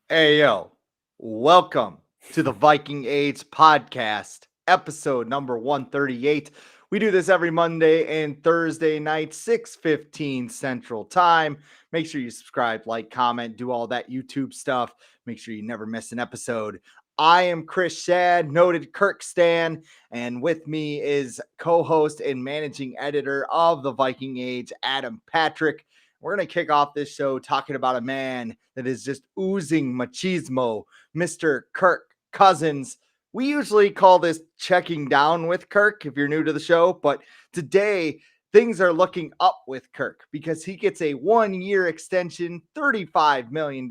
Hey, yo, welcome to the Viking Age podcast, episode number 138. We do this every Monday and Thursday night, 6:15 Central Time. Make sure you subscribe, like, comment, do all that YouTube stuff. Make sure you never miss an episode. I am Chris Schad, noted Kirk Stan, and with me is co-host and managing editor of the Viking Age, Adam Patrick. We're going to kick off this show talking about a man that is just oozing machismo, Mr. Kirk Cousins. We usually call this checking down with Kirk if you're new to the show, but today things are looking up with Kirk because he gets a 1 year extension, $35 million,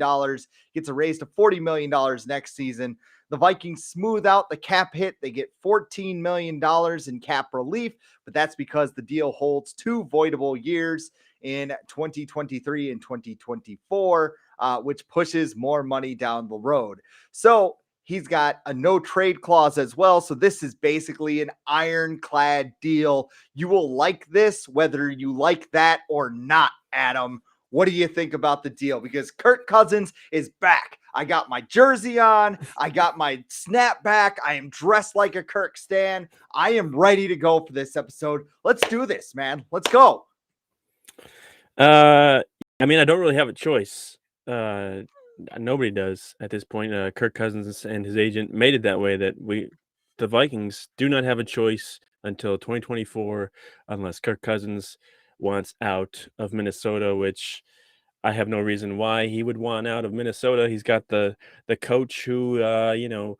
gets a raise to $40 million next season. The Vikings smooth out the cap hit. They get $14 million in cap relief, but that's because the deal holds 2 voidable years in 2023 and 2024, which pushes more money down the road. So he's got a no trade clause as well. So this is basically an ironclad deal. You will like this, whether you like that or not, Adam. What do you think about the deal? Because Kirk Cousins is back. I got my jersey on. I got my snapback. I am dressed like a Kirk Stan. I am ready to go for this episode. Let's do this, man. Let's go. Uh, I mean, I don't really have a choice. Nobody does at this point. Kirk Cousins and his agent made it that way that the Vikings, do not have a choice until 2024 unless Kirk Cousins wants out of Minnesota, which I have no reason why he would want out of Minnesota. He's got the coach who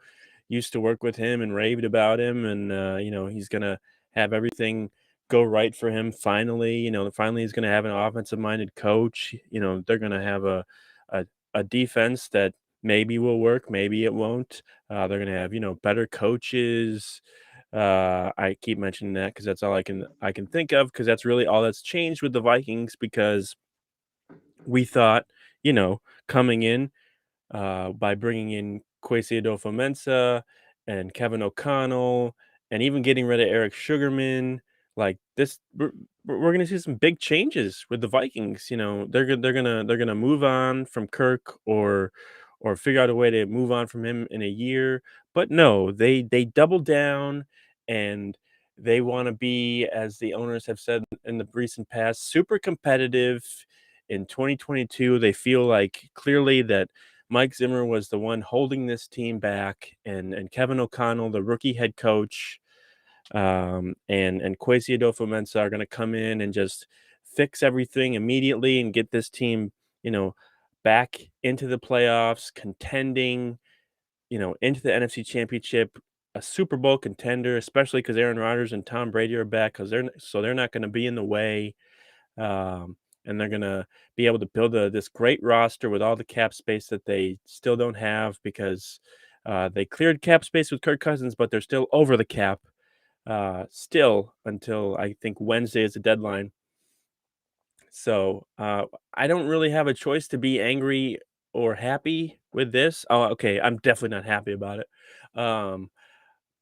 used to work with him and raved about him, and he's gonna have everything go right for him finally. Finally he's gonna have an offensive minded coach. They're gonna have a a defense that maybe will work, maybe it won't. They're gonna have better coaches. I keep mentioning that because that's all I can think of, because that's really all that's changed with the Vikings, because we thought, coming in, by bringing in Kwesi Adolfo-Mensah and Kevin O'Connell, and even getting rid of Eric Sugarman, like this, we're gonna see some big changes with the Vikings. They're gonna move on from Kirk, or figure out a way to move on from him in a year. But no, they double down, and they want to be, as the owners have said in the recent past, super competitive. In 2022, they feel like clearly that Mike Zimmer was the one holding this team back, and Kevin O'Connell, the rookie head coach, and Kwesi Adolfo-Mensah are going to come in and just fix everything immediately and get this team, you know, back into the playoffs, contending, into the NFC Championship, a Super Bowl contender, especially because Aaron Rodgers and Tom Brady are back, because they're not going to be in the way. And they're going to be able to build this great roster with all the cap space that they still don't have, because they cleared cap space with Kirk Cousins, but they're still over the cap still, until I think Wednesday is the deadline. So I don't really have a choice to be angry or happy with this. Oh, okay, I'm definitely not happy about it. Um,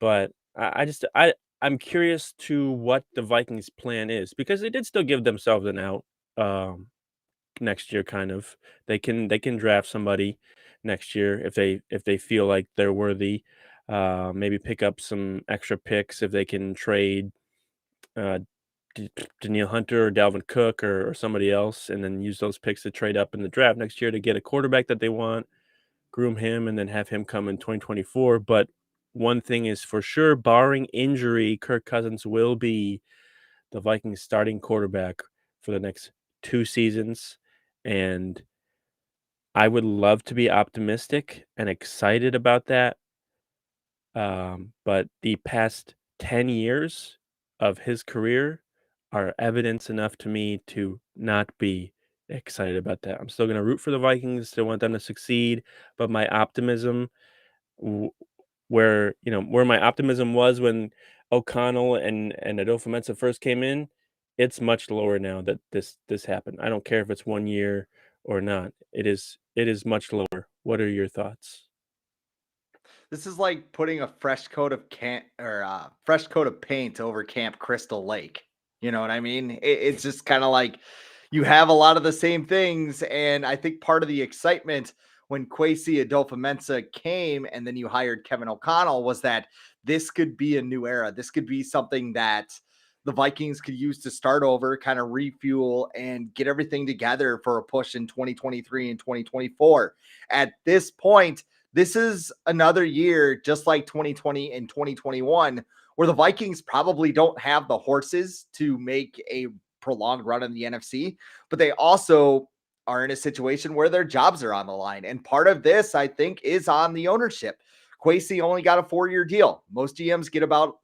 but I'm curious to what the Vikings' plan is, because they did still give themselves an out. Next year, kind of. They can draft somebody next year if they feel like they're worthy. Maybe pick up some extra picks if they can trade uh, Daniil Hunter or Dalvin Cook, or somebody else, and then use those picks to trade up in the draft next year to get a quarterback that they want, groom him, and then have him come in 2024. But one thing is for sure, barring injury, Kirk Cousins will be the Vikings starting quarterback for the next 2 seasons. And I would love to be optimistic and excited about that. But the past 10 years of his career are evidence enough to me to not be excited about that. I'm still going to root for the Vikings, still want them to succeed, but my optimism, w- where my optimism was when O'Connell and Adolfo-Mensah first came in, it's much lower now that this happened. I don't care if it's 1 year or not. It is much lower. What are your thoughts? This is like putting a fresh coat of fresh coat of paint over Camp Crystal Lake. You know what I mean? It's just kind of like you have a lot of the same things, and I think part of the excitement when Kwesi Adolfo-Mensah came and then you hired Kevin O'Connell was that this could be a new era. This could be something that the Vikings could use to start over, kind of refuel and get everything together for a push in 2023 and 2024. At this point, this is another year, just like 2020 and 2021, where the Vikings probably don't have the horses to make a prolonged run in the NFC, but they also are in a situation where their jobs are on the line. And part of this, I think, is on the ownership. Kwesi only got a 4-year deal. Most GMs get about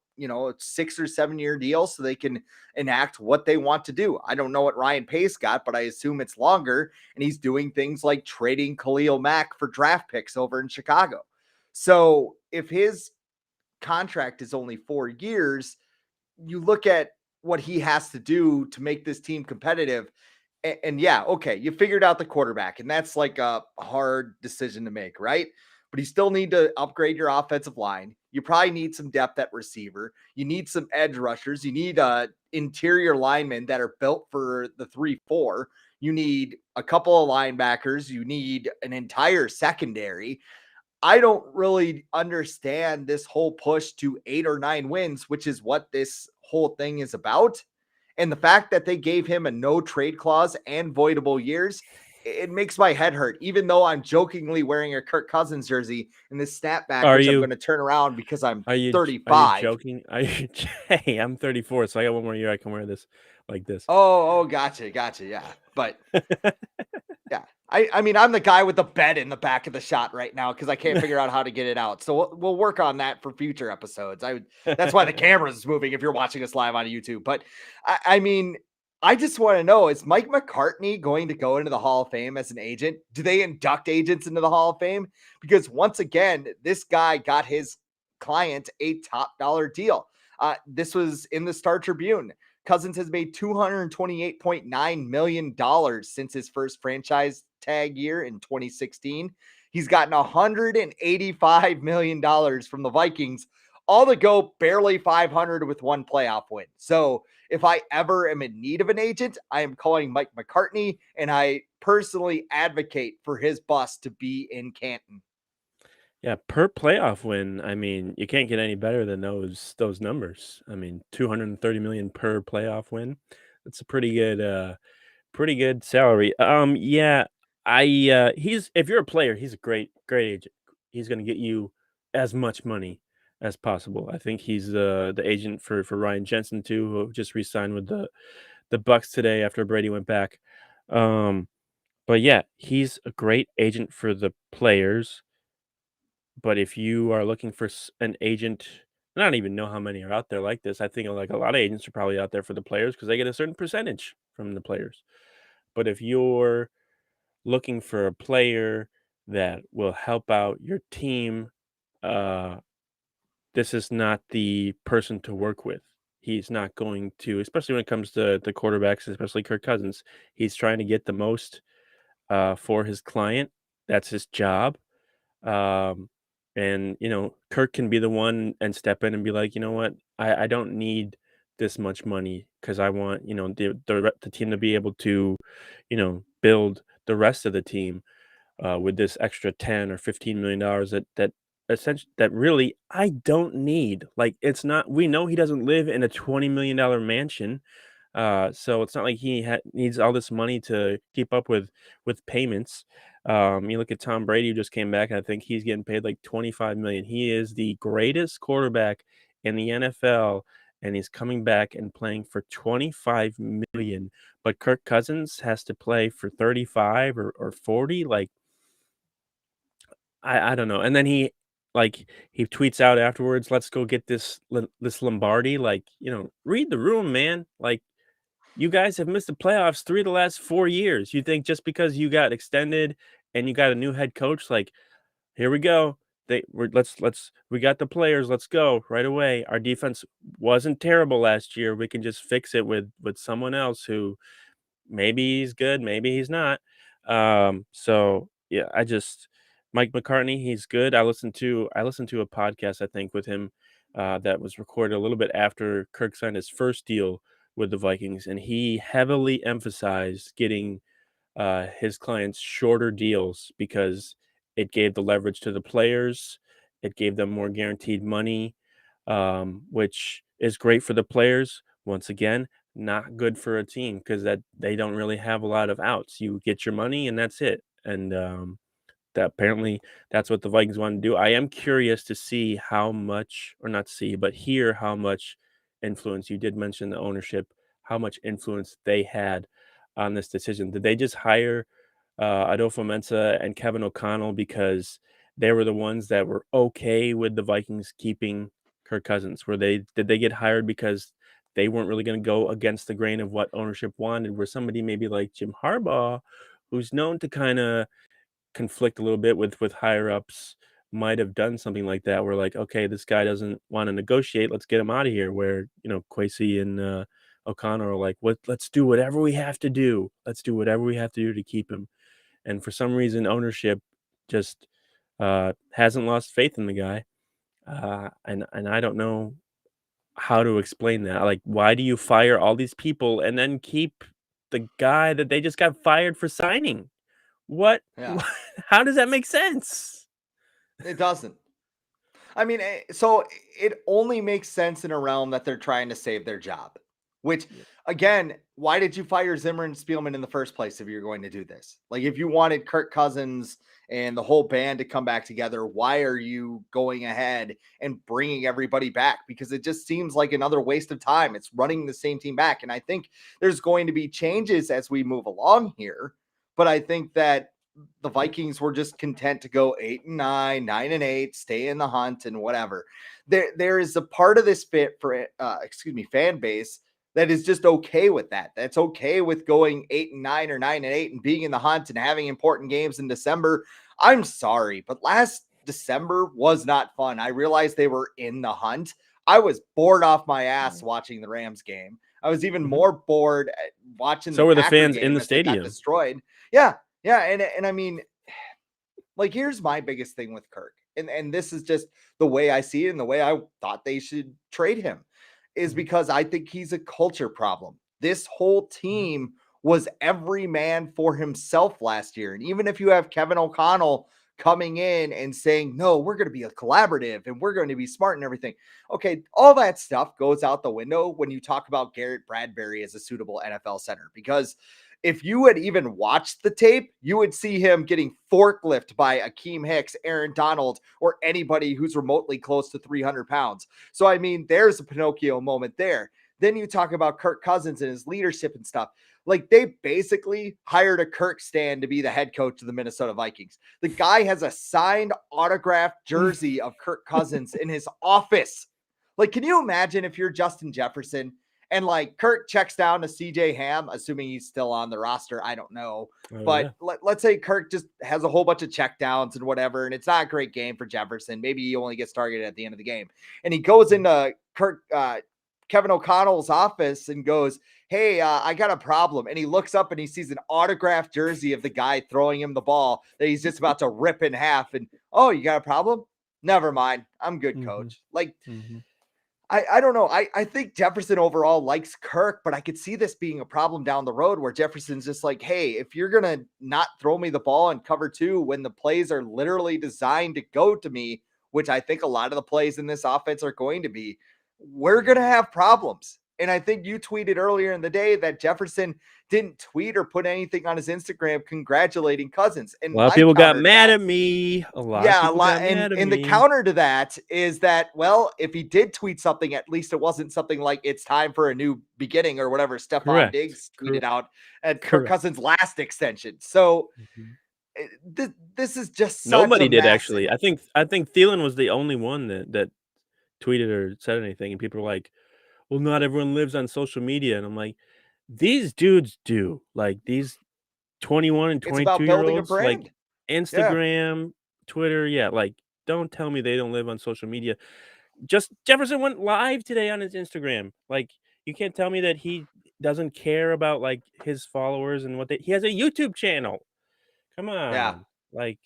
6 or 7 year deals so they can enact what they want to do. I don't know what Ryan Pace got, but I assume it's longer. And he's doing things like trading Khalil Mack for draft picks over in Chicago. So if his contract is only 4 years, you look at what he has to do to make this team competitive. And yeah, okay, you figured out the quarterback, and that's like a hard decision to make, right? But you still need to upgrade your offensive line. You probably need some depth at receiver. You need some edge rushers. You need interior linemen that are built for the 3-4. You need a couple of linebackers. You need an entire secondary. I don't really understand this whole push to 8 or 9 wins, which is what this whole thing is about. And the fact that they gave him a no trade clause and voidable years, it makes my head hurt, even though I'm jokingly wearing a Kirk Cousins jersey in this snapback, Are which I'm you going to turn around because I'm are you 35. joking? Are you Hey, I'm 34, so I got one more year I can wear this like this. Oh, gotcha. Yeah. But yeah. I mean, I'm the guy with the bed in the back of the shot right now because I can't figure out how to get it out. So we'll work on that for future episodes. That's why the camera is moving if you're watching us live on YouTube. But I mean, I just want to know, is Mike McCartney going to go into the Hall of Fame as an agent? Do they induct agents into the Hall of Fame? Because once again, this guy got his client a top dollar deal. This was in the Star Tribune. Cousins has made $228.9 million since his first franchise tag year in 2016. He's gotten $185 million from the Vikings, all to go barely 500 with one playoff win. So if I ever am in need of an agent, I am calling Mike McCartney, and I personally advocate for his bust to be in Canton. Yeah, per playoff win, I mean, you can't get any better than those numbers. I mean, 230 million per playoff win. That's a pretty good salary. Yeah, he's if you're a player, he's a great agent. He's going to get you as much money as possible. I think he's the agent for Ryan Jensen too, who just re-signed with the Bucks today after Brady went back. But yeah, he's a great agent for the players. But if you are looking for an agent, I don't even know how many are out there like this. I think like a lot of agents are probably out there for the players because they get a certain percentage from the players. But if you're looking for a player that will help out your team, uh, this is not the person to work with. He's not going to, especially when it comes to the quarterbacks, especially Kirk Cousins. He's trying to get the most for his client. That's his job. Um, and Kirk can be the one and step in and be like, you know what, I don't need this much money because I want the team to be able to, build the rest of the team with this extra 10 or $15 million that essentially that really I don't need. Like it's not. We know he doesn't live in a $20 million mansion. So it's not like he needs all this money to keep up with payments. You look at Tom Brady who just came back, and I think he's getting paid like 25 million. He is the greatest quarterback in the NFL, and he's coming back and playing for 25 million. But Kirk Cousins has to play for 35 or 40. Like I don't know. And then he tweets out afterwards, "Let's go get this Lombardi." Like read the room, man. Like you guys have missed the playoffs 3 of the last 4 years. You think just because you got extended and you got a new head coach, like, "Here we go. We got the players, let's go right away. Our defense wasn't terrible last year. We can just fix it with someone else who maybe he's good, maybe he's not." So yeah, Mike McCartney, he's good. I listened to a podcast, I think, with him that was recorded a little bit after Kirk signed his first deal with the Vikings, and he heavily emphasized getting his clients shorter deals because It gave the leverage to the players. It gave them more guaranteed money, which is great for the players. Once again, not good for a team because that they don't really have a lot of outs. You get your money and that's it. And that apparently that's what the Vikings want to do. I am curious to see how much, or not see, but hear how much influence you did mention the ownership, how much influence they had on this decision. Did they just hire Adolfo Mensa and Kevin O'Connell because they were the ones that were okay with the Vikings keeping Kirk Cousins? Did they get hired because they weren't really going to go against the grain of what ownership wanted? Where somebody maybe like Jim Harbaugh, who's known to kind of conflict a little bit with higher ups, might have done something like that where like, okay, this guy doesn't want to negotiate, let's get him out of here. Where Kwesi and O'Connor are like, let's do whatever we have to do. Let's do whatever we have to do to keep him. And for some reason, ownership just hasn't lost faith in the guy. And I don't know how to explain that. Like, why do you fire all these people and then keep the guy that they just got fired for signing? What? Yeah, How does that make sense? it doesn't. I mean, so it only makes sense in a realm that they're trying to save their job. Which, Yeah. again, why did you fire Zimmer and Spielman in the first place if you're going to do this? Like, if you wanted Kirk Cousins and the whole band to come back together, why are you going ahead and bringing everybody back? Because it just seems like another waste of time. It's running the same team back. And I think there's going to be changes as we move along here. But I think that the Vikings were just content to go 8-9, 9-8, stay in the hunt and whatever. There is a part of this fan base that is just okay with that. That's okay with going 8-9 or 9-8 and being in the hunt and having important games in December. I'm sorry, but last December was not fun. I realized they were in the hunt. I was bored off my ass watching the Rams game. I was even Mhm. more bored watching the So were the Packer fans in game the as they got stadium. destroyed. Yeah, yeah, and I mean, like, here's my biggest thing with Kirk, and this is just the way I see it and the way I thought they should trade him, is Mhm, because I think he's a culture problem. This whole mhm, team was every man for himself last year, and even if you have Kevin O'Connell coming in and saying, no, we're going to be a collaborative and we're going to be smart and everything. Okay, all that stuff goes out the window when you talk about Garrett Bradbury as a suitable NFL center, because if you had even watched the tape, you would see him getting forklift by Akeem Hicks, Aaron Donald, or anybody who's remotely close to 300 pounds. So, I mean, there's a Pinocchio moment there. Then you talk about Kirk Cousins and his leadership and stuff. Like, they basically hired a Kirk Stan to be the head coach of the Minnesota Vikings. The guy has a signed autographed mhm. jersey of Kirk Cousins in his office. Like, can you imagine if you're Justin Jefferson and like Kirk checks down to CJ Ham, assuming he's still on the roster? I don't know. Oh, But yeah. let's say Kirk just has a whole bunch of checkdowns and whatever, and it's not a great game for Jefferson. Maybe he only gets targeted at the end of the game. And he goes Mhm, into Kevin O'Connell's office and goes, hey, I got a problem. And he looks up and he sees an autographed jersey of the guy throwing him the ball that he's just about to rip in half. And, oh, you got a problem? Never mind. I'm good, mhm, coach. Like, mhm. I don't know. I think Jefferson overall likes Kirk, but I could see this being a problem down the road where Jefferson's just like, hey, if you're going to not throw me the ball in cover two when the plays are literally designed to go to me, which I think a lot of the plays in this offense are going to be, we're going to have problems. And I think you tweeted earlier in the day that Jefferson didn't tweet or put anything on his Instagram congratulating Cousins. A And lot of my people got counter to mad that, at me. A lot of yeah, a people lot. got And mad at and the me. counter to that is that, well, if he did tweet something, at least it wasn't something like it's time for a new beginning or whatever Stephon Correct. Diggs tweeted out at Kirk Correct. Cousins' last extension. So Mhm. this is just such a Nobody did mess. actually. I think Thielen was the only one that tweeted or said anything, and people were like, "Well, not everyone lives on social media," and I'm like, "These dudes do." Like, these 21 and It's 22 about year building a olds, like, brand. Yeah. Instagram, Twitter, yeah, like, don't tell me they don't live on social media. Just Jefferson went live today on his Instagram. Like, you can't tell me that he doesn't care about, like, his followers and what he has a YouTube channel. Come Yeah. on. Like,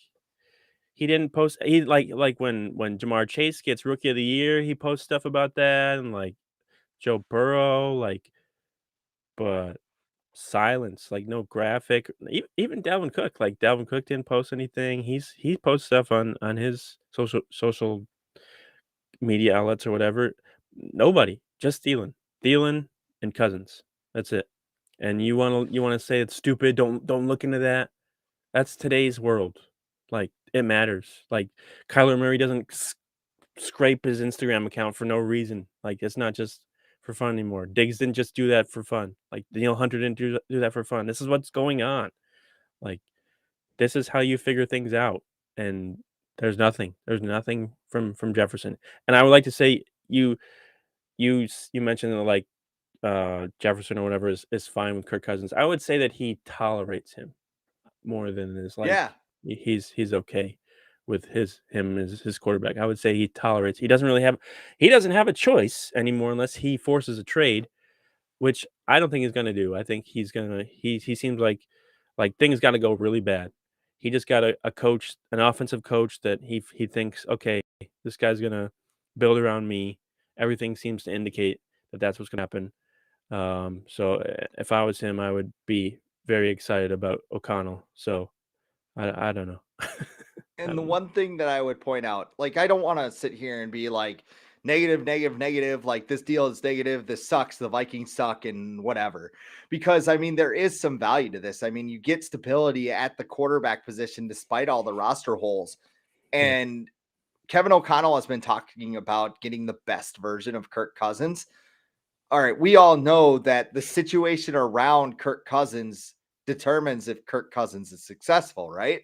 he didn't post he like when Jamar Chase gets rookie of the year, he posts stuff about that, and, like, Joe Burrow, like, but silence, like no graphic. Even Dalvin Cook, like Dalvin Cook didn't post anything. He posts stuff on his social media outlets or whatever. Nobody, just Thielen and Cousins. That's it. And you wanna say it's stupid? Don't look into that. That's today's world. Like it matters. Like Kyler Murray doesn't scrape his Instagram account for no reason. Like it's not just for fun anymore. Diggs didn't just do that for fun. Like Daniel Hunter didn't do that for fun. This is what's going on. Like this is how you figure things out. And there's nothing. There's nothing from Jefferson. And I would like to say you mentioned that, like Jefferson or whatever is fine with Kirk Cousins. I would say that he tolerates him more than is like Yeah. he's okay with him as his quarterback. I would say he tolerates. He doesn't have a choice anymore unless he forces a trade, which I don't think he's gonna do. I think he seems like things got to go really bad. He just got a coach, an offensive coach that he thinks, okay, this guy's gonna build around me. Everything seems to indicate that that's what's gonna happen. So if I was him, I would be very excited about O'Connell. So I don't know. I And the don't know. one thing that I would point out, like, I don't want to sit here and be like negative, negative, negative, like this deal is negative, this sucks, the Vikings suck, and whatever. Because I mean, there is some value to this. I mean, you get stability at the quarterback position despite all the roster holes. Yeah. And Kevin O'Connell has been talking about getting the best version of Kirk Cousins. All right, we all know that the situation around Kirk Cousins determines if Kirk Cousins is successful, right?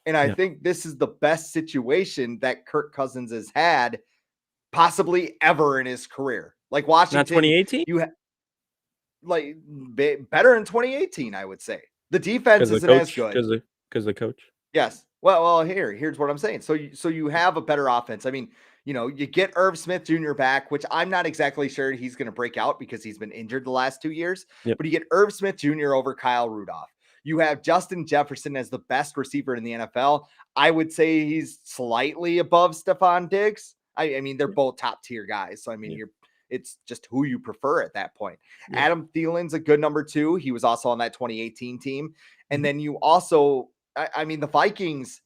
And I Yeah. think this is the best situation that Kirk Cousins has had possibly ever in his career. Like Not Washington, 2018 like better in 2018, I would say. The defense because the isn't as coach, good. because the coach. Yes. Well, here's what I'm saying. So you have a better offense. I mean, you get Irv Smith Jr. back, which I'm not exactly sure he's going to break out because he's been injured the last 2 years. Yep. But you get Irv Smith Jr. over Kyle Rudolph. You have Justin Jefferson as the best receiver in the NFL. I would say he's slightly above Stephon Diggs. I mean, they're both top tier guys. So I mean, Yeah. it's just who you prefer at that point. Yeah. Adam Thielen's a good number 2. He was also on that 2018 team. And Mhm. then you also I mean, the Vikings,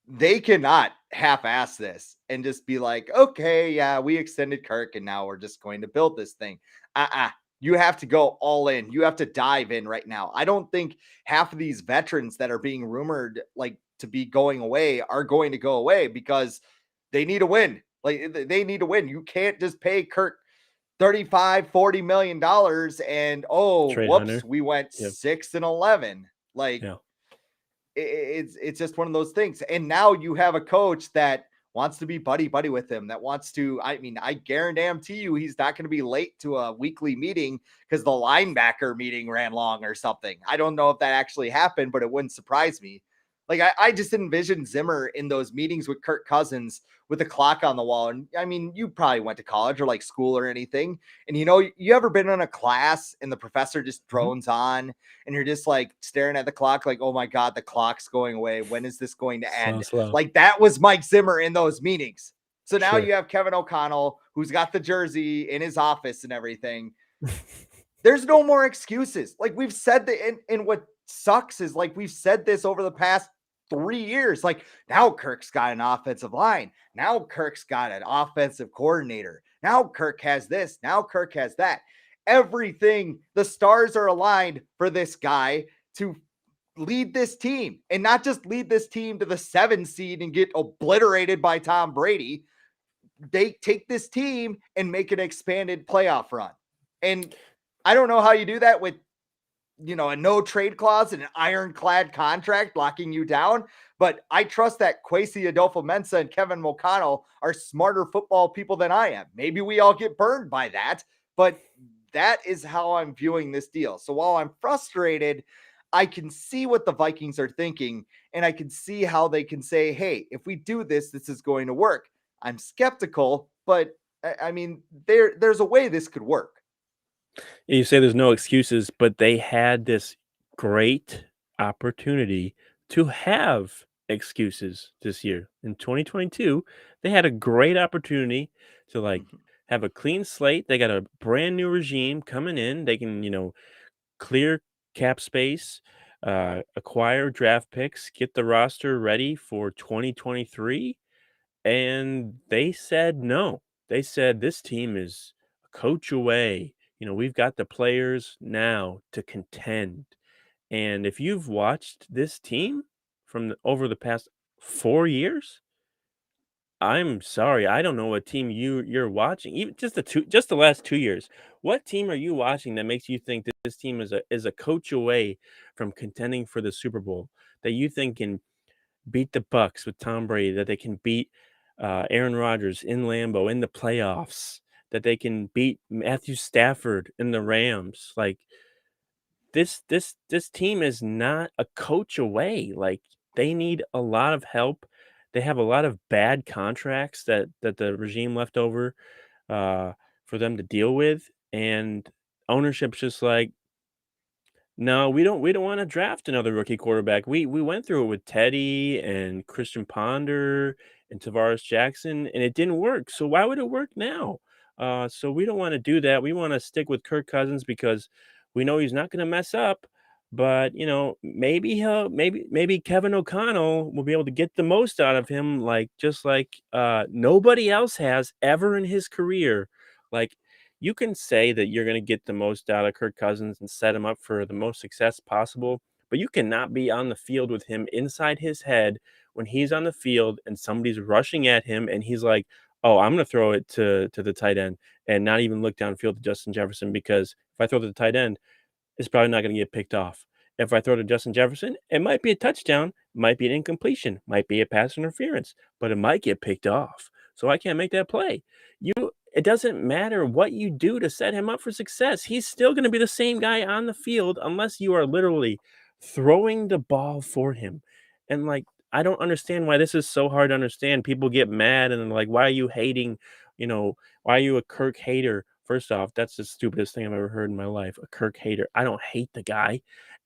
they cannot half-ass this and just be like, okay, yeah, we extended Kirk and now we're just going to build this thing. You have to go all in. You have to dive in right now. I don't think half of these veterans that are being rumored like to be going away are going to go away because they need a win. Like they need a win. You can't just pay Kirk 35-40 million dollars and oh, Trade whoops, Hunter. we went Yep. 6-11. Like Yeah. it's just one of those things. And now you have a coach that wants to be buddy buddy with him, that wants to. I mean, I guarantee you, he's not going to be late to a weekly meeting because the linebacker meeting ran long or something. I don't know if that actually happened, but it wouldn't surprise me. Like I just envision Zimmer in those meetings with Kirk Cousins with a clock on the wall. And I mean, you probably went to college or like school or anything. And you ever been in a class and the professor just Mhm. drones on and you're just like staring at the clock, like, oh my God, the clock's going away. When is this going to So end? slow. Like that was Mike Zimmer in those meetings. So now Sure. you have Kevin O'Connell, who's got the jersey in his office and everything. There's no more excuses. Like we've said that, and what sucks is like we've said this over the past 3 years. Like now Kirk's got an offensive line. Now Kirk's got an offensive coordinator. Now Kirk has this. Now Kirk has that. Everything, the stars are aligned for this guy to lead this team and not just lead this team to the 7 seed and get obliterated by Tom Brady. They take this team and make an expanded playoff run. And I don't know how you do that with a no trade clause and an ironclad contract locking you down. But I trust that Kwesi Adolfo-Mensah and Kevin O'Connell are smarter football people than I am. Maybe we all get burned by that, but that is how I'm viewing this deal. So while I'm frustrated, I can see what the Vikings are thinking, and I can see how they can say, hey, if we do this, this is going to work. I'm skeptical, but I mean, there's a way this could work. You say there's no excuses, but they had this great opportunity to have excuses this year. In 2022, they had a great opportunity to like Mhm. have a clean slate. They got a brand new regime coming in. They can, clear cap space, acquire draft picks, get the roster ready for 2023. And they said no. They said this team is a coach away. We've got the players now to contend. And if you've watched this team over the past 4 years, I'm sorry, I don't know what team you're watching. Even just the last 2 years. What team are you watching that makes you think that this team is a coach away from contending for the Super Bowl? That you think can beat the Bucks with Tom Brady, that they can beat Aaron Rodgers in Lambeau in the playoffs, that they can beat Matthew Stafford in the Rams. Like this team is not a coach away. Like they need a lot of help. They have a lot of bad contracts that the regime left over uh, for them to deal with, and ownership's just like, no, we don't wanna draft another rookie quarterback. We went through it with Teddy and Christian Ponder and Tavares Jackson, and it didn't work, so why would it work now? So we don't wanna do that. We wanna stick with Kirk Cousins because we know he's not gonna mess up, but, maybe Kevin O'Connell will be able to get the most out of him, just like, nobody else has ever in his career. Like, you can say that you're going to get the most out of Kirk Cousins and set him up for the most success possible, but you cannot be on the field with him inside his head when he's on the field and somebody's rushing at him and he's like, "Oh, I'm going to throw it to the tight end and not even look downfield to Justin Jefferson because if I throw to the tight end, it's probably not going to get picked off. If I throw to Justin Jefferson, it might be a touchdown, might be an incompletion, might be a pass interference, but it might get picked off. So I can't make that play. It doesn't matter what you do to set him up for success. He's still going to be the same guy on the field unless you are literally throwing the ball for him. And I don't understand why this is so hard to understand. People get mad and like, why are you hating? Why are you a Kirk hater? First off, that's the stupidest thing I've ever heard in my life. A Kirk hater. I don't hate the guy.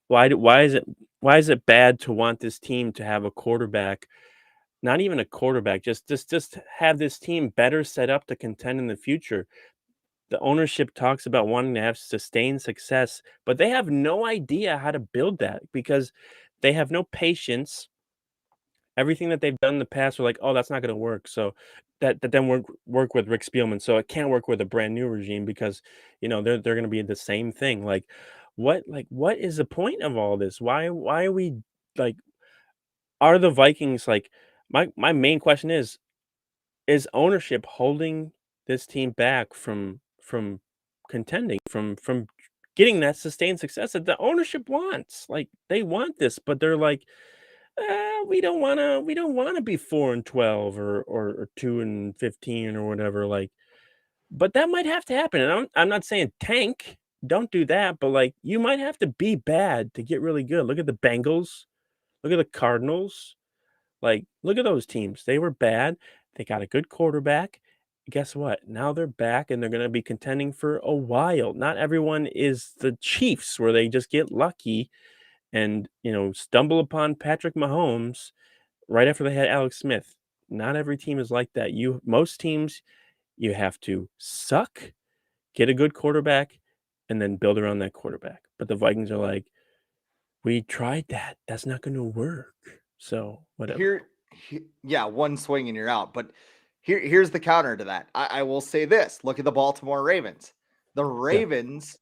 Why is it bad to want this team to have a quarterback? Not even a quarterback. Just have this team better set up to contend in the future. The ownership talks about wanting to have sustained success, but they have no idea how to build that because they have no patience. Everything that they've done in the past were like, "Oh, that's not gonna work." So that then work with Rick Spielman. So it can't work with a brand new regime because, they're gonna be the same thing. What is the point of all this? Why are we like are the Vikings like my main question is ownership holding this team back from contending, from getting that sustained success that the ownership wants? Like they want this, but they're like, we don't wanna be 4-12 or 2-15 or whatever. But that might have to happen. And I'm not saying tank, don't do that, but you might have to be bad to get really good. Look at the Bengals, look at the Cardinals. Look at those teams. They were bad. They got a good quarterback. Guess what? Now they're back and they're going to be contending for a while. Not everyone is the Chiefs where they just get lucky and, stumble upon Patrick Mahomes right after they had Alex Smith. Not every team is like that. Most teams you have to suck, get a good quarterback and then build around that quarterback. But the Vikings are like, we tried that. That's not going to work. So, whatever. Yeah, one swing and you're out. But here's the counter to that. I will say this: look at the Baltimore Ravens. The Yeah. Ravens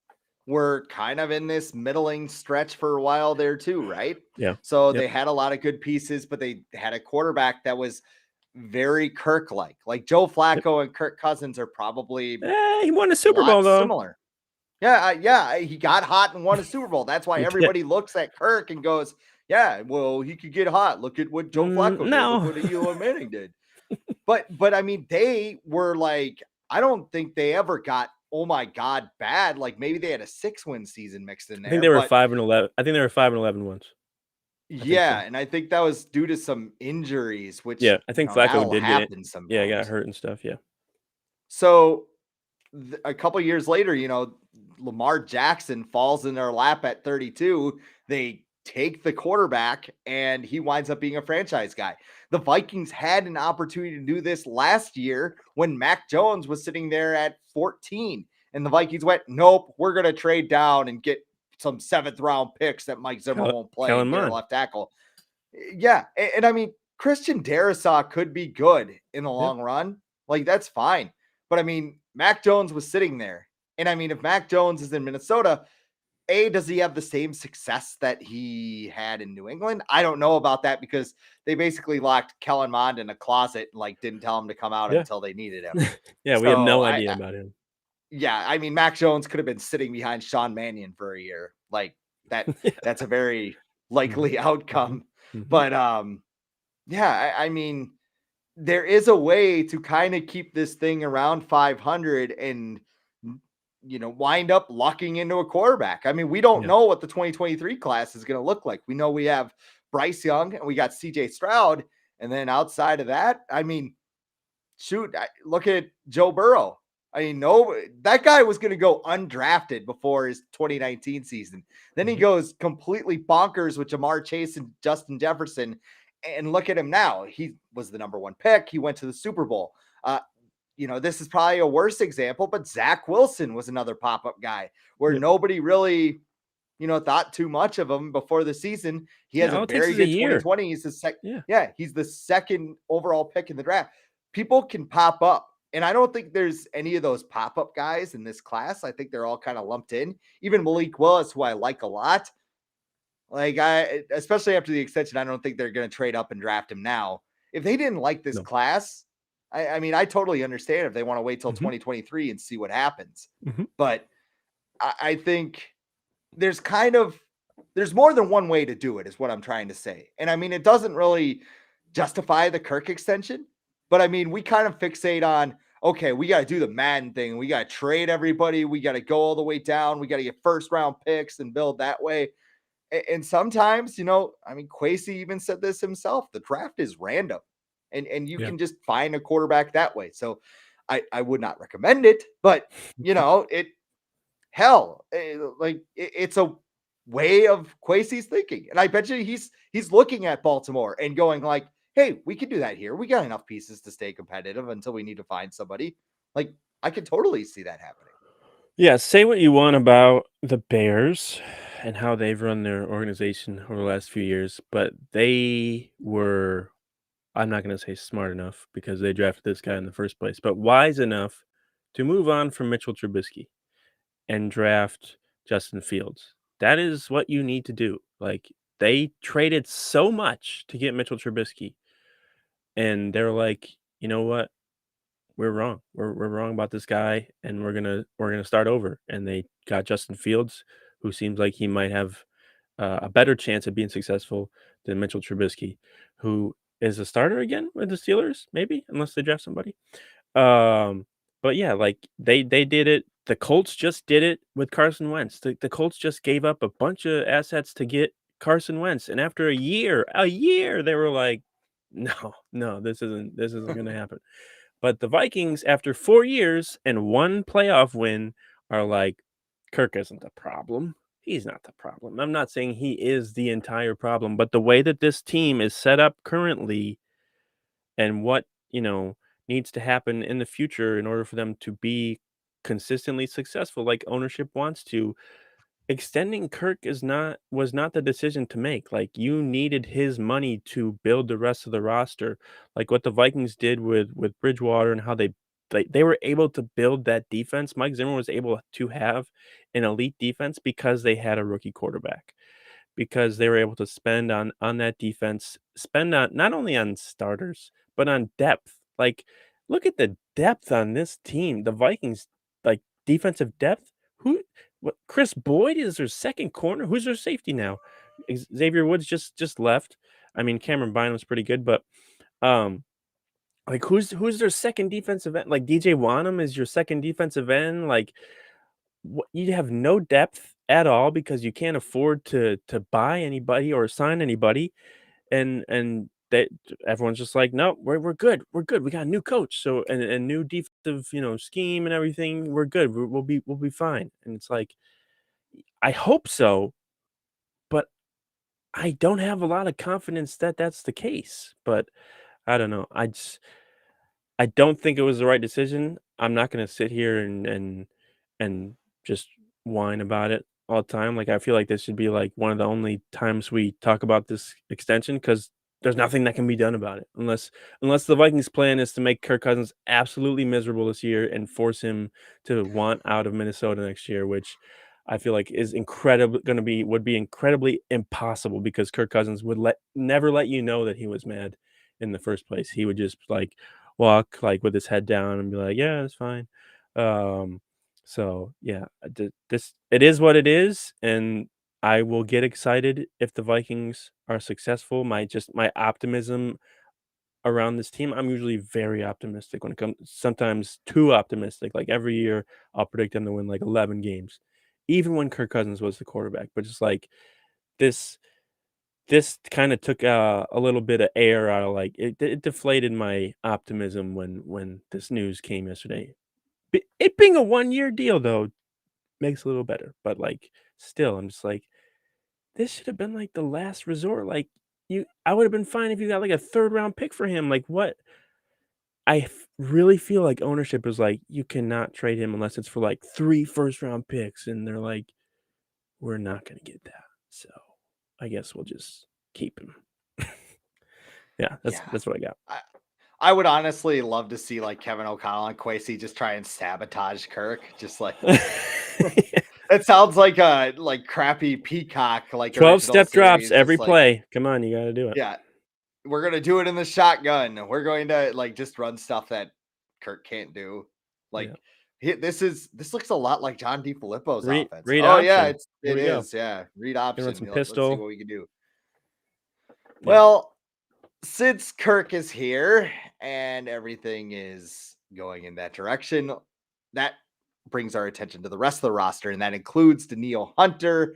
were kind of in this middling stretch for a while there too, right? Yeah. So Yep. they had a lot of good pieces, but they had a quarterback that was very Kirk-like. Like Joe Yep. Flacco and Kirk Cousins are probably He won a a Super lot Bowl though. similar. Yeah, he got hot and won a Super Bowl. That's why He did. everybody looks at Kirk and goes, "Yeah, well, he could get hot. Look at what Joe Flacco did. Look No. what Eli Manning did." But I mean, they were like, I don't think they ever got, oh my god, bad. Like maybe they had a 6-win season mixed in I think there, they were but 5-11. I think they were 5-11 once. I think yeah, so. and I think that was due to some injuries, which Yeah, I think Flacco that'll did get it. happen Yeah, he got sometimes. hurt and stuff. Yeah. So a couple years later, Lamar Jackson falls in their lap at 32. They take the quarterback and he winds up being a franchise guy. The Vikings had an opportunity to do this last year when Mac Jones was sitting there at 14 and the Vikings went, "Nope, we're going to trade down and get some 7th round picks that Mike Zimmer won't play Kellen and get a Mond. left tackle. Yeah, and I mean, Christian Darrisaw could be good in the Yeah. long run. Like, that's fine. But I mean, Mac Jones was sitting there. And I mean, if Mac Jones is in Minnesota, does he have the same success that he had in New England? I don't know about that because they basically locked Kellen Mond in a closet and like didn't tell him to come out Yeah. until they needed him. Yeah, we have So no idea about him. yeah, I mean, Mac Jones could have been sitting behind Sean Mannion for a year. Like that's a very likely outcome. But yeah, I mean, there is a way to kind of keep this thing around 500 and wind up locking into a quarterback. I mean, we don't Yeah. know what the 2023 class is going to look like. We know we have Bryce Young and we got CJ Stroud, and then outside of that, I mean, shoot, look at Joe Burrow. I mean, no, that guy was going to go undrafted before his 2019 season. Then he goes completely bonkers with Jamar Chase and Justin Jefferson. And look at him now. He was the number 1 pick. He went to the Super Bowl. This is probably a worse example, but Zach Wilson was another pop-up guy where nobody really, thought too much of him before the season. He has a all it takes very is a good year. 2020. He's he's the 2nd overall pick in the draft. People can pop up. And I don't think there's any of those pop-up guys in this class. I think they're all kind of lumped in. Even Malik Willis, who I like a lot. Like, especially after the extension, I don't think they're going to trade up and draft him now. If they didn't like this class, I mean, I totally understand if they want to wait till 2023 and see what happens. But I think there's more than one way to do it, is what I'm trying to say. And I mean, it doesn't really justify the Kirk extension, but I mean, we kind of fixate on, okay, we got to do the Madden thing. We got to trade everybody. We got to go all the way down. We got to get 1st round picks and build that way. And sometimes, I mean, Kwesi even said this himself, the draft is random and you can just find a quarterback that way. So I would not recommend it, but it's a way of Kwesi's thinking. And I bet you he's looking at Baltimore and going like, hey, we can do that here. We got enough pieces to stay competitive until we need to find somebody. Like, I could totally see that happening. Yeah, say what you want about the Bears and how they've run their organization over the last few years, but they were, I'm not going to say smart enough because they drafted this guy in the first place, but wise enough to move on from Mitchell Trubisky and draft Justin Fields. That is what you need to do. Like, they traded so much to get Mitchell Trubisky, and they're like, you know what? We're wrong. We're wrong about this guy, and we're gonna start over. And they got Justin Fields, who seems like he might have a better chance of being successful than Mitchell Trubisky, who is a starter again with the Steelers, maybe, unless they draft somebody. Um, but yeah, like they did it. The Colts just did it with Carson Wentz. The Colts just gave up a bunch of assets to get Carson Wentz, and after a year, they were like, no, this isn't gonna happen. But the Vikings, after 4 years and 1 playoff win, are like, Kirk isn't the problem. He's not the problem. I'm not saying he is the entire problem, but the way that this team is set up currently and what, needs to happen in the future in order for them to be consistently successful like ownership wants to, extending Kirk was not the decision to make. Like, you needed his money to build the rest of the roster, like what the Vikings did with Bridgewater and how they were able to build that defense. Mike Zimmer was able to have an elite defense because they had a rookie quarterback. Because they were able to spend on that defense, spend on not only on starters, but on depth. Like, look at the depth on this team. The Vikings, like, defensive depth. Who what Chris Boyd is their second corner. Who's their safety now? Xavier Woods just left. I mean, Cameron Bynum's pretty good, but um like who's their second defensive end? Like DJ Wanham is your second defensive end. Like, you have no depth at all because you can't afford to buy anybody or sign anybody, and that everyone's just like, no, we're good, we got a new coach, so and new defensive scheme and everything, we're good, we'll be fine, and it's like, I hope so, but I don't have a lot of confidence that that's the case, but I don't know, I don't think it was the right decision. I'm not going to sit here and just whine about it. all the time. Like, I feel like this should be like one of the only times we talk about this extension because there's nothing that can be done about it unless the Vikings plan is to make Kirk Cousins absolutely miserable this year and force him to want out of Minnesota next year, which I feel like is incredible would be incredibly impossible because Kirk Cousins would never let you know that he was mad in the first place. He would just like walk like with his head down and be like, "Yeah, it's fine." Um, so yeah, this it is what it is, and I will get excited if the Vikings are successful. My optimism around this team, I'm usually very optimistic when it comes. Sometimes too optimistic. Like every year, I'll predict them to win like 11 games, even when Kirk Cousins was the quarterback. But just like this, this kind of took a little bit of air out of like it deflated my optimism when this news came yesterday. It being a 1 year deal though makes it a little better, but, like, still, I'm just like, "This should have been, like, the last resort." Like, I would have been fine if you got, like, a 3rd round pick for him, like, what really feel like ownership is like, "You cannot trade him unless it's for, like, 3 first-round picks," and they're like, "We're not gonna get that, so I guess we'll just keep him." Yeah, Yeah. that's what I got. I, I would honestly love to see like Kevin O'Connell and Quasey just try and sabotage Kirk. Just like it sounds like a like crappy Peacock like 12 original step drops series. every Just like, play. Come on, you gotta do it. yeah, we're gonna do it in the shotgun. We're going to like just run stuff that Kirk can't do. Yeah. Like this looks a lot like John DeFilippo's offense. Read Oh yeah, option. Here it we go. is. Yeah, read Gonna run option. some Let's see pistol. what we can do. Yeah. Well, since Kirk is here and everything is going in that direction, that brings our attention to the rest of the roster, and that includes Daniil Hunter.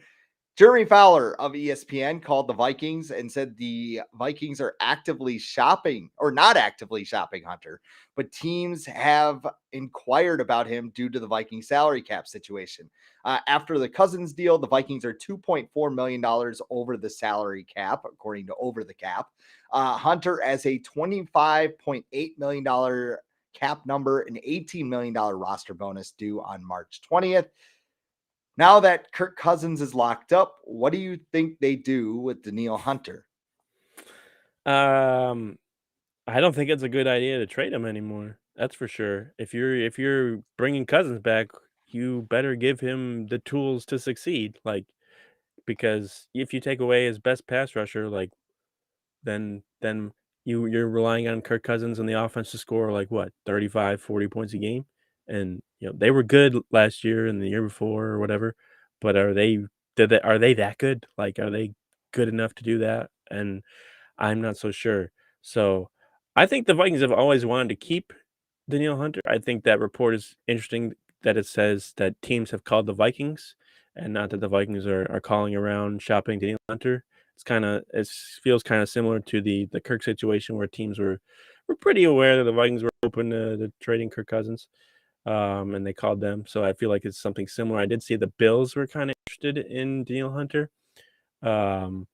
Jeremy Fowler of ESPN called the Vikings and said the Vikings are actively shopping or not actively shopping Hunter, but teams have inquired about him due to the Viking salary cap situation. After the Cousins deal, the Vikings are $2.4 million over the salary cap, according to Over the Cap. Hunter as a $25.8 million cap number, an $18 million roster bonus due on March 20th. Now that Kirk Cousins is locked up, what do you think they do with Daniil Hunter? Um, I don't think it's a good idea to trade him anymore. That's for sure. If you're bringing Cousins back, you better give him the tools to succeed. Like because if you take away his best pass rusher, like then you're relying on Kirk Cousins and the offense to score like what 35, 40 points a game, and they were good last year and the year before or whatever. But are they that good? Like are they good enough to do that? And I'm not so sure. So, I think the Vikings have always wanted to keep Danielle Hunter. I think that report is interesting that it says that teams have called the Vikings and not that the Vikings are calling around shopping Danielle Hunter. It feels kind of similar to the Kirk situation where teams were pretty aware that the Vikings were open to trading Kirk Cousins. And they called them. So I feel like it's something similar. I did see the Bills were kind of interested in Danielle Hunter. Um,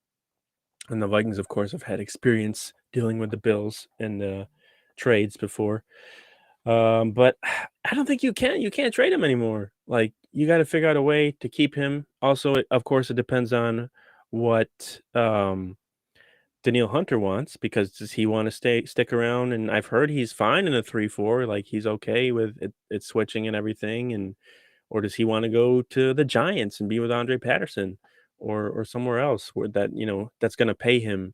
and the Vikings, of course, have had experience dealing with the Bills and trades before. But I don't think you can't trade him anymore. Like you got to figure out a way to keep him. Also, of course, it depends on what Daniil Hunter wants because does he want to stick around? And I've heard he's fine in a 3-4. Like he's okay with it switching and everything. And or does he want to go to the Giants and be with Andre Patterson or somewhere else where that's going to pay him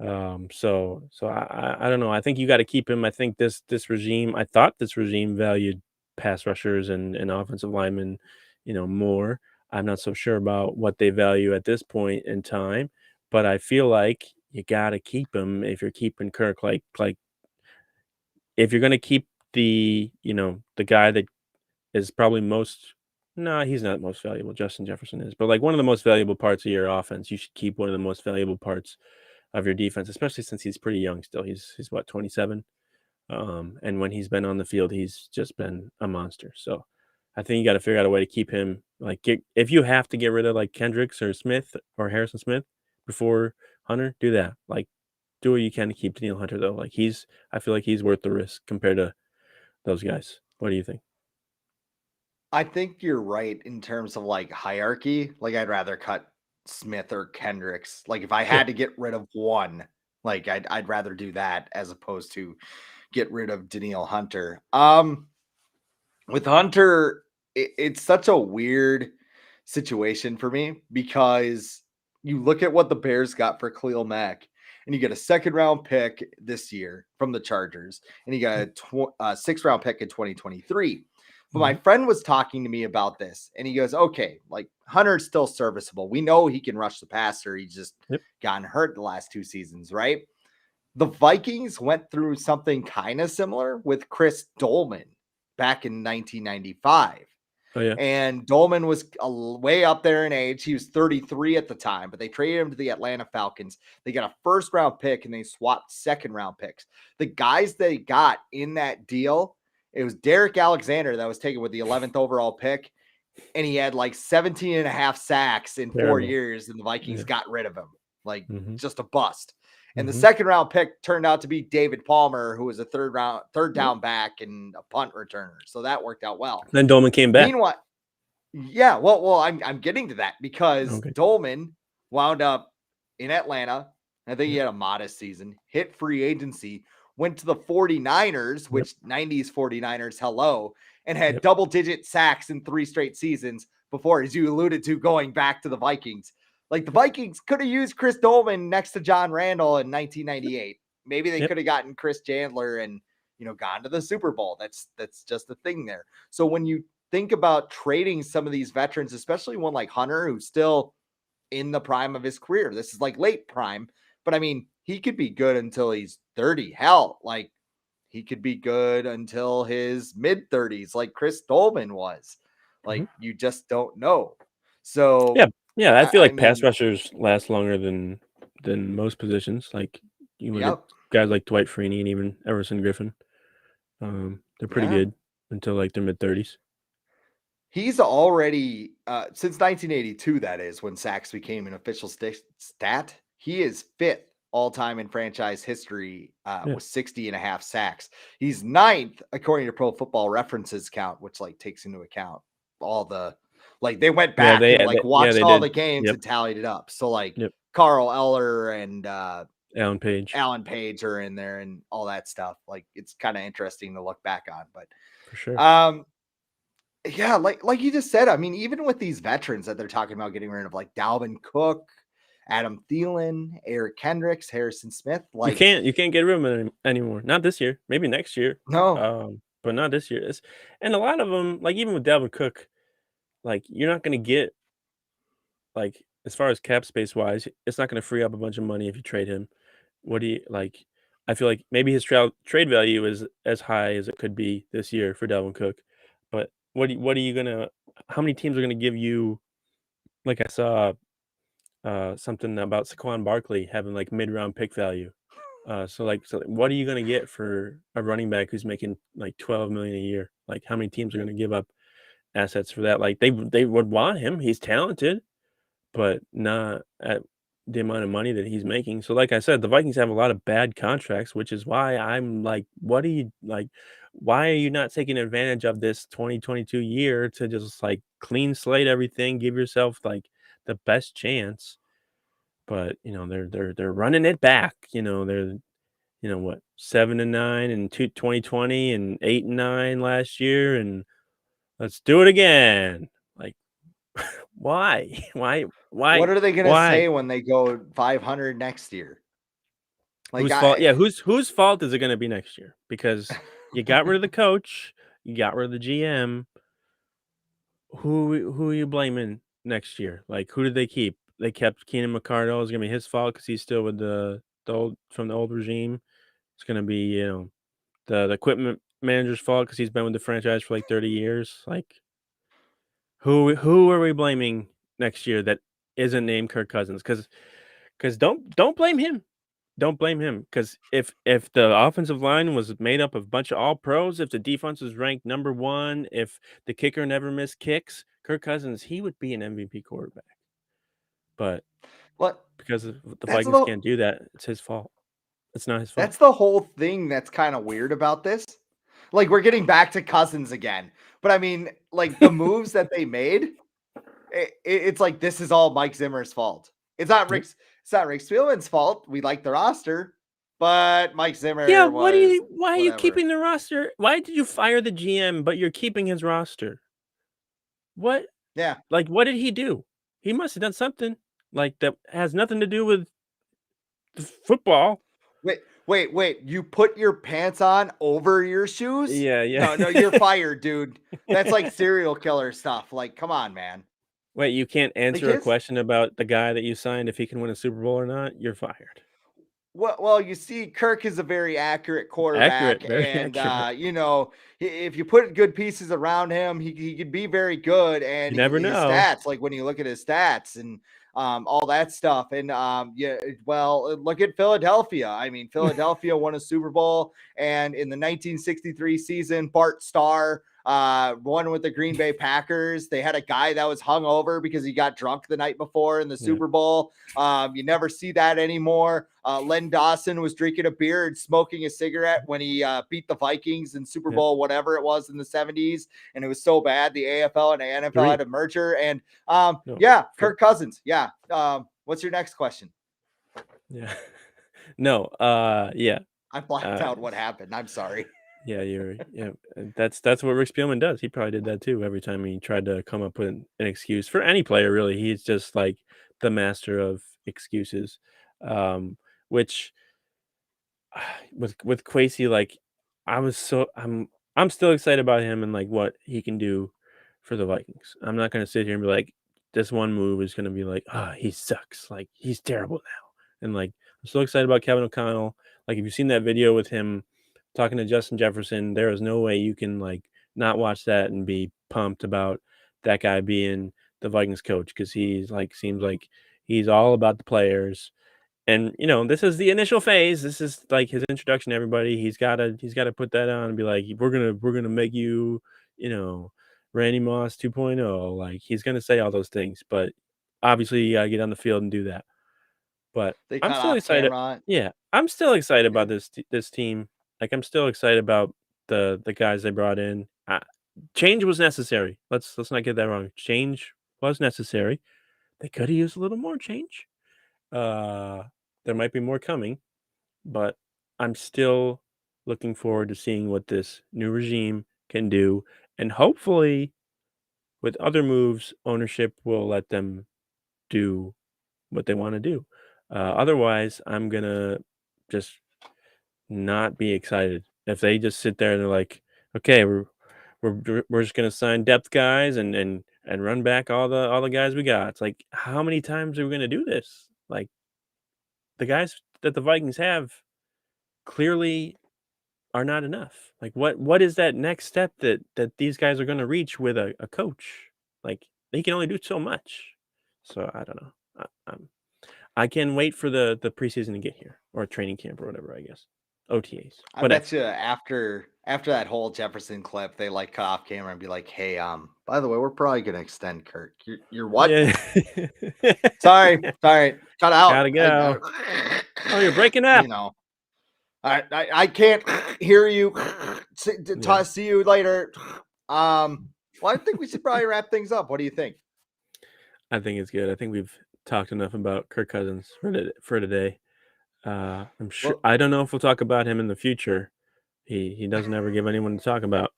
so I don't know. I think you got to keep him. I think this regime. I thought this regime valued pass rushers and offensive linemen, more. I'm not so sure about what they value at this point in time, but I feel like you got to keep him if you're keeping Kirk. Like if you're gonna keep the guy that is probably most. No, he's not most valuable. Justin Jefferson is, but like one of the most valuable parts of your offense, you should keep one of the most valuable parts of your defense, especially since he's pretty young still. He's what 27, and when he's been on the field, he's just been a monster. So I think you got to figure out a way to keep him. Like if you have to get rid of like Kendricks or Smith or Harrison Smith before Hunter, do that. Like do what you can to keep Daniel Hunter though. Like I feel like he's worth the risk compared to those guys. What do you think? I think you're right in terms of like hierarchy. Like I'd rather cut Smith or Kendricks. Like if I Yeah. had to get rid of one, like I'd rather do that as opposed to get rid of Danielle Hunter. With Hunter, it's such a weird situation for me because you look at what the Bears got for Khalil Mack, and you get a second round pick this year from the Chargers, and you got Yep. a sixth round pick in 2023. But my Mhm. friend was talking to me about this, and he goes, "Okay, like Hunter's still serviceable. We know he can rush the passer. He's just Yep. gotten hurt the last 2 seasons, right?" The Vikings went through something kind of similar with Chris Dolman back in 1995. Oh yeah. And Dolman was way up there in age. He was 33 at the time, but they traded him to the Atlanta Falcons. They got a first round pick and they swapped second round picks. The guys they got in that deal, it was Derek Alexander that was taken with the 11th overall pick. And he had like 17 and a half sacks in 4 Terrible. years, and the Vikings Yeah. got rid of him. Like Mhm. just a bust. And the Mhm. second round pick turned out to be David Palmer, who was a third Yep. down back and a punt returner. So that worked out well. Then Dolman came back. Meanwhile, yeah, well, I'm getting to that because Okay. Dolman wound up in Atlanta. I think he Yep. had a modest season, hit free agency, went to the 49ers, Yep. which 90s 49ers, hello, and had Yep. double-digit sacks in 3 straight seasons before, as you alluded to, going back to the Vikings. Like the Yep. Vikings could have used Chris Dolman next to John Randall in 1998. Maybe they Yep. could have gotten Chris Chandler and gone to the Super Bowl. That's just a thing there. So when you think about trading some of these veterans, especially one like Hunter, who's still in the prime of his career. This is like late prime, but I mean, he could be good until he's 30. Hell, like he could be good until his mid 30s, like Chris Dolman was. Mhm. Like you just don't know. So, Yeah. Yeah. I feel I like pass mean, rushers last longer than most positions. Like you look at yep. guys like Dwight Freeney and even Everson Griffin. They're pretty Yeah. good until like their mid-30s. He's already since 1982, that is when sacks became an official stat. He is fifth all time in franchise history Yeah. with 60 and a half sacks. He's ninth according to Pro Football References count, which like takes into account all the like they went Yeah. back and like Yeah, watched they all did. the games Yep. and tallied it up. So like Yep. Carl Eller and Alan Page Alan Page are in there and all that stuff. Like it's kind of interesting to look back on. for sure. But yeah, like you just said, I mean, even with these veterans that they're talking about getting rid of, like Dalvin Cook, Adam Thielen, Eric Kendricks, Harrison Smith, like You can't get rid of them anymore. Not this year. Maybe next year. no, But not this year. And a lot of them, like even with Dalvin Cook, like you're not going to get like as far as cap space wise, it's not going to free up a bunch of money if you trade him. What do you like? I feel like maybe his trade value is as high as it could be this year for Dalvin Cook, but what are you gonna? How many teams are gonna give you? Like I saw something about Saquon Barkley having like mid round pick value. So what are you gonna get for a running back who's making like 12 million a year? Like how many teams are gonna give up assets for that? Like they would want him. He's talented, but not at the amount of money that he's making. So, like I said, the Vikings have a lot of bad contracts, which is why I'm like, what are you like? Why are you not taking advantage of this 2022 year to just like clean slate everything, give yourself like the best chance? But they're running it back. They're what 7-9 and 2020 and 8-9 last year, and let's do it again. Like why? what are they gonna Why? say when they go 500 next year? Like Whose fault? I Yeah, whose fault is it gonna be next year? Because you got rid of the coach, you got rid of the GM. Who are you blaming next year? Like, who did they keep? They kept Keenan McCardle. It's gonna be his fault because he's still with the old from the old regime. It's gonna be the equipment manager's fault because he's been with the franchise for like 30 years. Like, who are we blaming next year that isn't named Kirk Cousins? Because don't blame him. Don't blame him because if the offensive line was made up of a bunch of all pros, if the defense was ranked number one, if the kicker never missed kicks, Kirk Cousins, he would be an MVP quarterback. But what because the that's Vikings the can't do that, it's his fault. It's not his fault. that's the whole thing that's kind of weird about this. like we're getting back to Cousins again. But I mean, like the moves that they made, it's like this is all Mike Zimmer's fault. It's not Yep. Rick Spielman's fault. We like the roster, but Mike Yeah, Zimmer was why are you whatever. keeping the roster? Why did you fire the GM, but you're keeping his roster? What? Yeah. Like, what did he do? He must have done something like that has nothing to do with the football. Wait. You put your pants on over your shoes? Yeah, yeah. No, you're fired, dude. That's like serial killer stuff. Like, come on, man. Wait, you can't Like answer a his question about the guy that you signed if he can win a Super Bowl or not? You're fired. well, you see, Kirk is a very accurate quarterback, Accurate, very and accurate. if you put good pieces around him, he could be very good. You And never his know. stats, like when you look at his stats and all that stuff, and look at Philadelphia. I mean, Philadelphia won a Super Bowl, and in the 1963 season, Bart Starr won with the Green Bay Packers. They had a guy that was hungover because he got drunk the night before in the Yeah. Super Bowl. You never see that anymore. Len Dawson was drinking a beer and smoking a cigarette when he beat the Vikings in Super Bowl, whatever it was in the 70s. And it was so bad. The AFL and the NFL had a merger. And Kirk Cousins. Yeah. What's your next question? Yeah. No. Yeah. I blacked out what happened. I'm sorry. Yeah, that's what Rick Spielman does. He probably did that too every time he tried to come up with an excuse for any player, really. He's just like the master of excuses. Which with Kwesi, like I'm still excited about him and like what he can do for the Vikings. I'm not gonna sit here and be like, this one move is gonna be like, he sucks. Like he's terrible now. And like I'm so excited about Kevin O'Connell. Like if you've seen that video with him talking to Justin Jefferson, there is no way you can like not watch that and be pumped about that guy being the Vikings coach because he's like seems like he's all about the players. And this is the initial phase. This is like his introduction to everybody. He's gotta put that on and be like, we're gonna make you, Randy Moss 2.0. Like he's gonna say all those things, but obviously you gotta get on the field and do that. But They I'm cut still off excited. camera. Yeah, I'm still excited about this team. Like I'm still excited about the guys they brought in. Change was necessary. Let's not get that wrong. Change was necessary. They could have used a little more change. There might be more coming, but I'm still looking forward to seeing what this new regime can do. And hopefully, with other moves, ownership will let them do what they want to do. Otherwise, I'm going to just not be excited. If they just sit there and they're like, okay, we're just gonna sign depth guys and run back all the guys we got. It's like, how many times are we gonna do this? Like the guys that the Vikings have clearly are not enough. Like what is that next step that these guys are gonna reach with a coach? Like they can only do so much. So I don't know. I can wait for the preseason to get here or training camp or whatever. I guess OTAs. I Whatever. bet you after that whole Jefferson clip, they like cut off camera and be like, "Hey, by the way, we're probably gonna extend Kirk. You're what? Yeah. Sorry, cut out. Gotta go. Oh, you're breaking up. I can't hear you. See you later. Well, I think we should probably wrap things up. What do you think? I think it's good. I think we've talked enough about Kirk Cousins for today. I'm sure. Well, I don't know if we'll talk about him in the future. He doesn't ever give anyone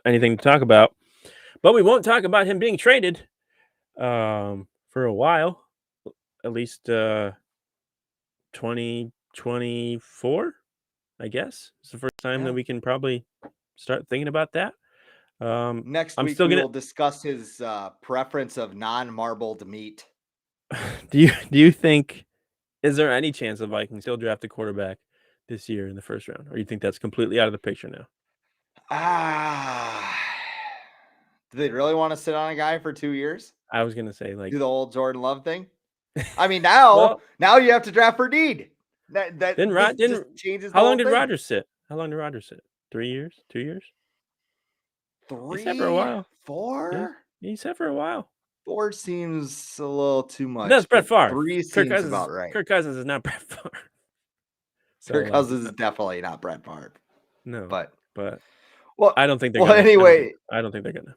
anything to talk about. But we won't talk about him being traded for a while, at least 2024, I guess. It's the first time that we can probably start thinking about that. Next I'm week still we gonna. will discuss his preference of non-marbled meat. Do you think? Is there any chance the Vikings still draft a quarterback this year in the first round, or you think that's completely out of the picture now? Do they really want to sit on a guy for 2 years? I was gonna say like Do the old Jordan Love thing? I mean, now you have to draft for need. This just changes the how long whole did thing. Rodgers sit? 3 years? 2 years? 3, He sat for a while. 4? Yeah, he sat for a while. 4 seems a little too much. That's Brett Favre. 3 seems about right. Kirk Cousins is not Brett Favre. Kirk Cousins is definitely not Brett Favre. No, but Well, I don't think they're well, gonna. anyway, I don't think they're gonna.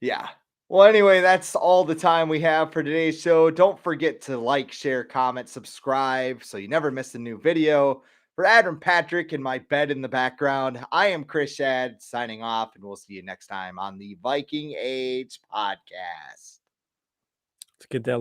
yeah. Well, anyway, that's all the time we have for today's show. Don't forget to like, share, comment, subscribe so you never miss a new video. For Adam Patrick and my bed in the background, I am Chris Schad signing off, and we'll see you next time on the Viking Age podcast. Let's get that